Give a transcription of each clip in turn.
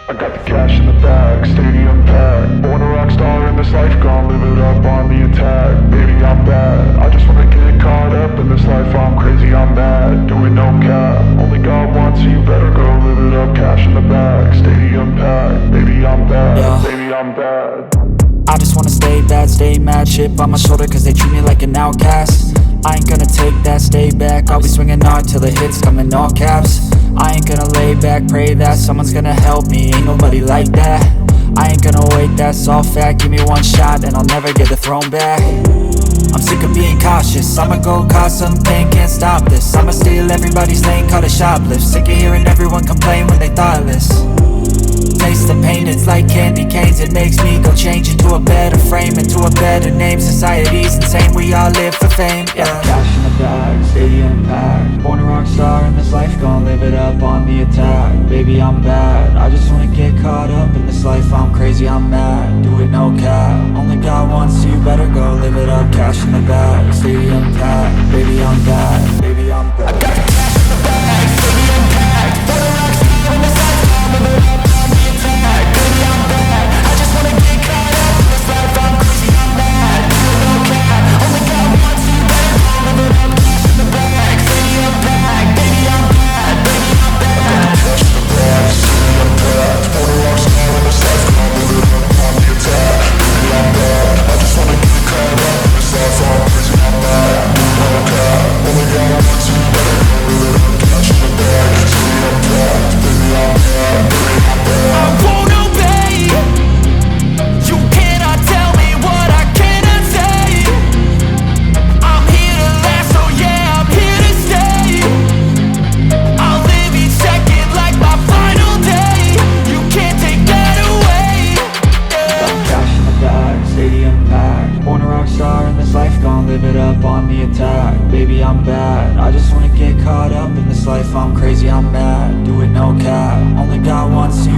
I got the cash in the bag, stadium packed. Born a rock star in this life, gon' live it up on the attack. Baby, I'm bad, I just wanna get caught up in this life. I'm crazy, I'm mad, doing no cap. Only God wants you, better go live it up. Cash in the bag, stadium packed. Baby, I'm bad, baby, I'm bad. I just wanna stay bad, stay mad. Chip on my shoulder cause they treat me like an outcast. I ain't gonna take that, stay back. I'll be swinging hard till the hits come in all caps. I ain't gonna lay back, pray that someone's gonna help me. Ain't nobody like that. I ain't gonna wait, that's all fact. Give me one shot and I'll never get the throne back. I'm sick of being cautious, I'ma go cause something, can't stop this. I'ma steal everybody's lane, call it shoplift. Sick of hearing everyone complain when they thoughtless. Taste the pain, it's like candy canes. It makes me go change into a better frame, into a better name. Society's insane, we all live for fame, yeah. Cash in the bag, stadium packed. Born a rock star in this life, gon' live it up on the attack. Baby, I'm bad, I just wanna get caught up in this life. I'm crazy, I'm mad, do it no cap. Only God wants you, better go live it up. Cash in the bag, stadium packed. Baby, I'm bad, baby, I'm bad. I got the cash in the bag, stadium packed. Born a rock star in this life, gon' live it up on the attack. Baby, I'm bad, I just wanna get caught up in this life. I'm crazy, I'm mad, do it no cap. Only God wants you, better go live it up. Cash in the bag, stadium packed. Baby, I'm bad, baby, I'm bad. Cash in the bag, stadium packed. Born a rock star in this life, gon' live it up on the attack. Baby, I'm bad, I just wanna get caught up in this life. I'm crazy, I'm mad, do it no cap. Only God wants you, better go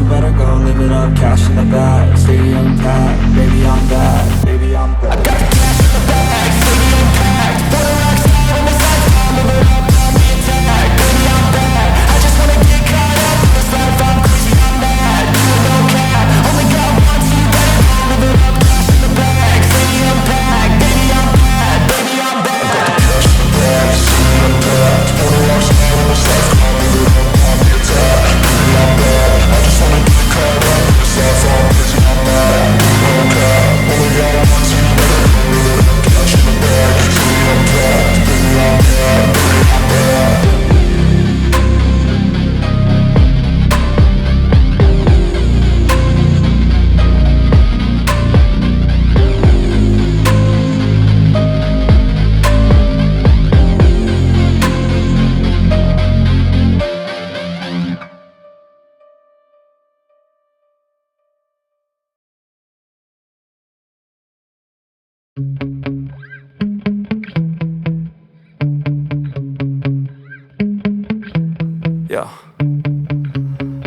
better go live it up. Cash in the bag, stadium packed. Baby, I'm back, baby, I'm back. I got the cash in the bag, stadium packed. For the rocks out on the sides, I'll live it up, on the attack. Baby, I'm back, I just wanna get caught up in this life, I'm crazy, I'm mad. Doing no cap, only got one, so you better go live it up. Cash in the bag, stadium packed. Baby, I'm bad, baby, I'm bad. I got the cash in the bag, stadium packed. For the rocks out on the sides, I'll live it up, on the attack. Baby, I'm bad, I just wanna get caught up in this life, I'm crazy, I'm mad. Doing no cap, only got one, so you better go live it up. Cash in the bag, stadium packed. Baby, I'm bad, baby, I'm bad. Yeah.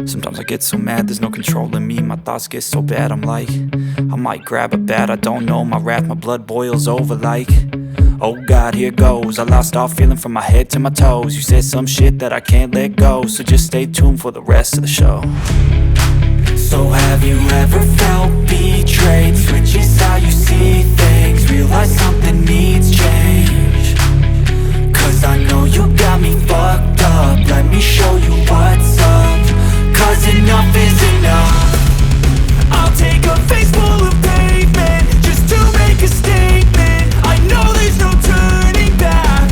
Sometimes I get so mad, there's no controlling me. My thoughts get so bad, I'm like, I might grab a bat, I don't know. My wrath, my blood boils over like, oh God, here goes. I lost all feeling from my head to my toes. You said some shit that I can't let go, so just stay tuned for the rest of the show. So have you ever felt betrayed? Switches how you see things, realize something needs change. Cause I know you got me fucked up, let me show you what's up. Cause enough is enough. I'll take a face full of pavement just to make a statement. I know there's no turning back.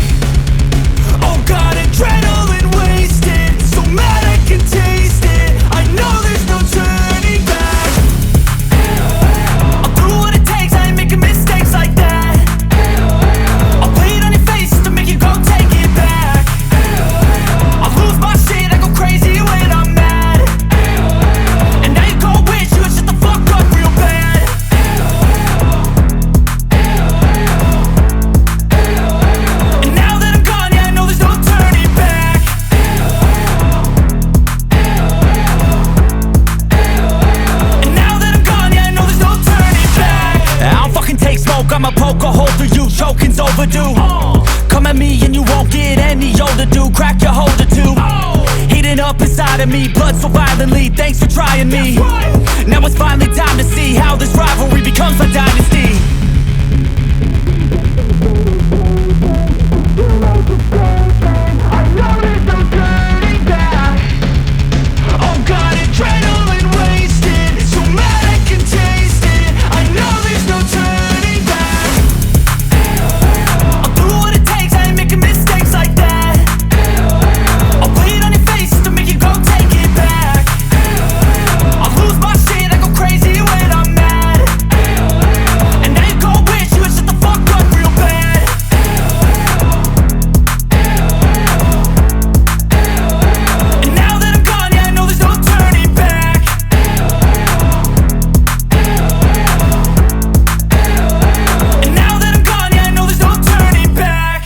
Oh God, adrenaline wasted, so mad I can taste it. I know there's no turning back. I'll do what it takes, I ain't making mistakes like that. I'll play it on your face just to make you go take it back. I'll lose my shit, I go crazy when I'm mad. And now you go wish you would shut the fuck up real bad. And now that I'm gone, yeah, I know there's no turning back. And now that I'm gone, yeah, I know there's no turning back. I don't fucking take smoke, I'ma poke a hole through you, choking's overdue. Come at me and you won't get any older, dude. Crack your holder too. Heating up inside of me, blood so violently. Thanks for trying me. Now it's finally time to see how this rivalry becomes a dynasty. I know there's no turning back. Oh God, adrenaline wasted, so mad I can taste it. I know there's no turning back. I'll do what it takes, I ain't making mistakes like that. I'll play it on your face just to make you go take it back. I'll lose my shit, I go crazy when I'm mad. And now you go wish you would shut the fuck up real bad. And now that I'm gone, yeah, I know there's no turning back. And now that I'm gone, yeah, I know there's no turning back.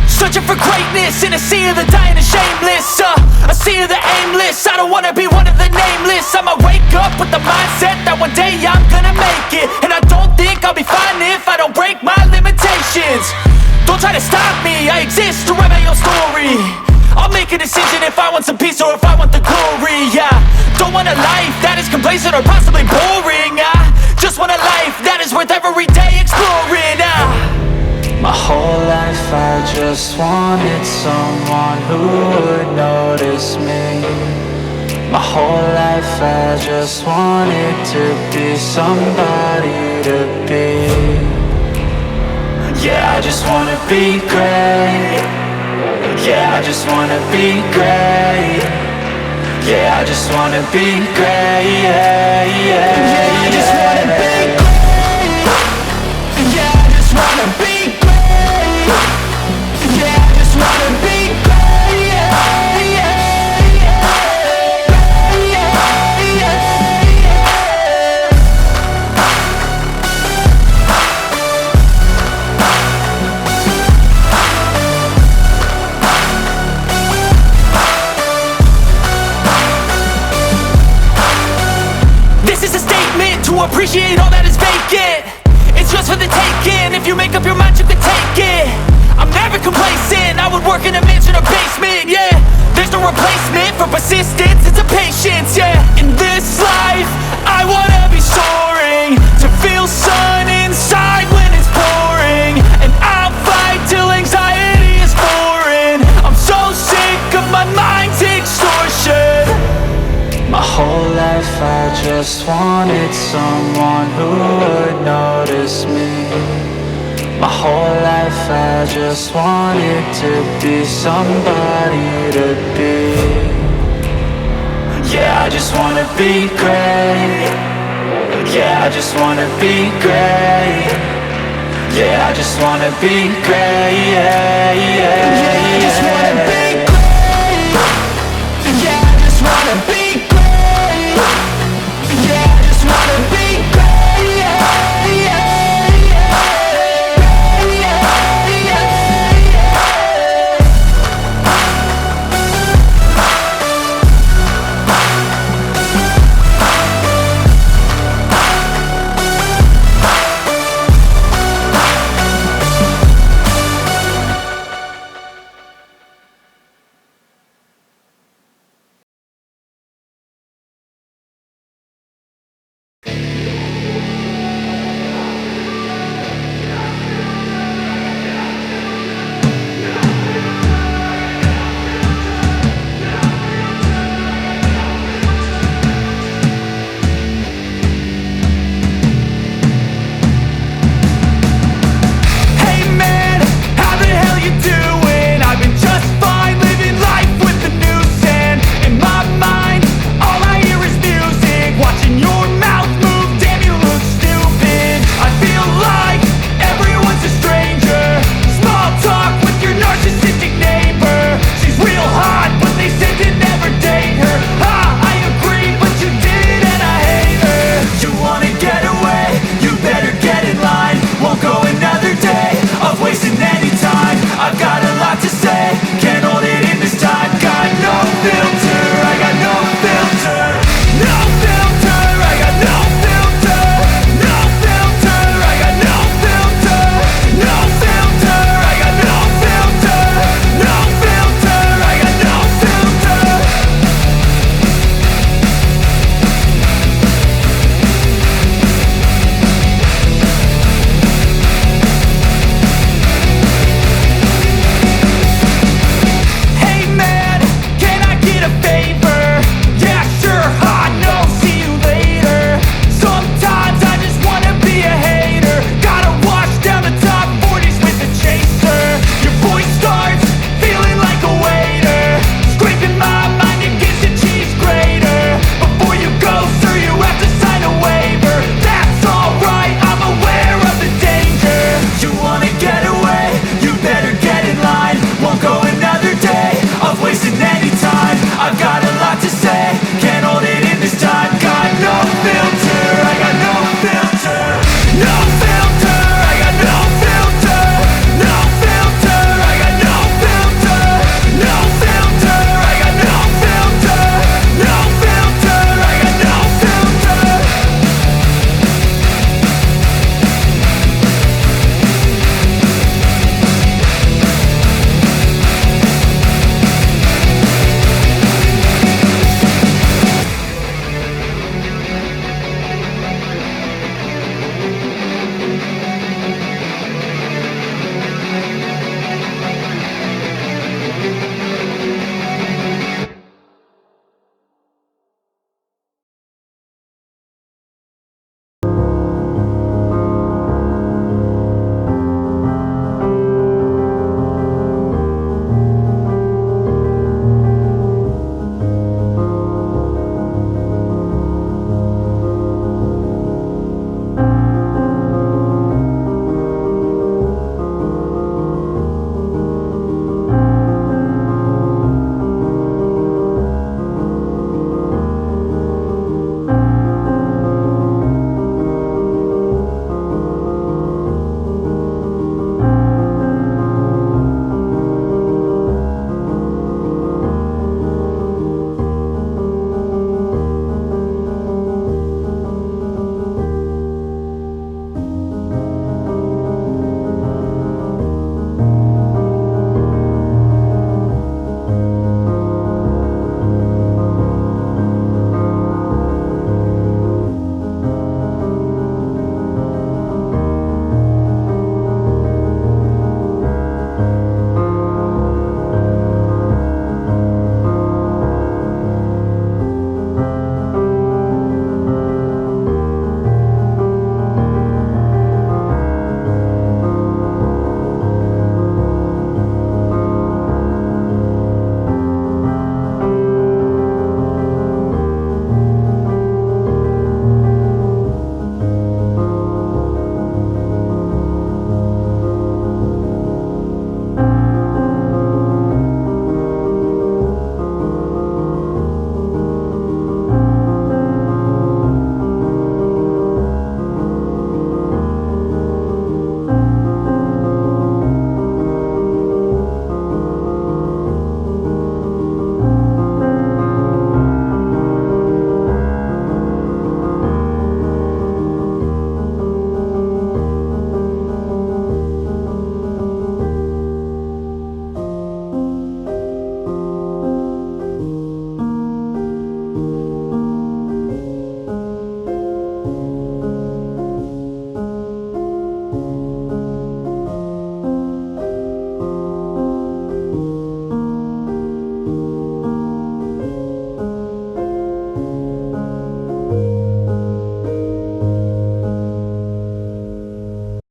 Searching for greatness in a sea of the dying and shameless, a sea of the aimless. I don't wanna be one of the nameless. I'ma wake up with the mindset that one day I'm gonna make it. And I don't think I'll be fine if I don't break my limitations. Don't try to stop me, I exist to write my own story. I'll make a decision if I want some peace or if I want the glory. Yeah, don't want a life that is complacent or possibly boring. I just want a life that is worth every day exploring. My whole life I just wanted someone who would notice me. My whole life I just wanted to be somebody to be. Yeah, I just wanna be great. Yeah, I just wanna be great. Yeah, I just wanna be great. Yeah, I just wanna be great. Yeah, I just wanna be great. Yeah, I just wanna be great. Yeah, appreciate all that is vacant. It's just for the taking. If you make up your mind, you can take it. I'm never complacent. I would work in a mansion or basement, yeah. There's no replacement for persistence, it's a patience, yeah. In this life, I wanna be soaring, to feel sun inside when it's pouring. And I'll fight till anxiety is foreign. I'm so sick of my mind's extortion. My whole life I just wanted someone who would notice me. My whole life I just wanted to be somebody to be. Yeah, I just wanna be great. Yeah, I just wanna be great. Yeah, I just wanna be great. Yeah, yeah, yeah.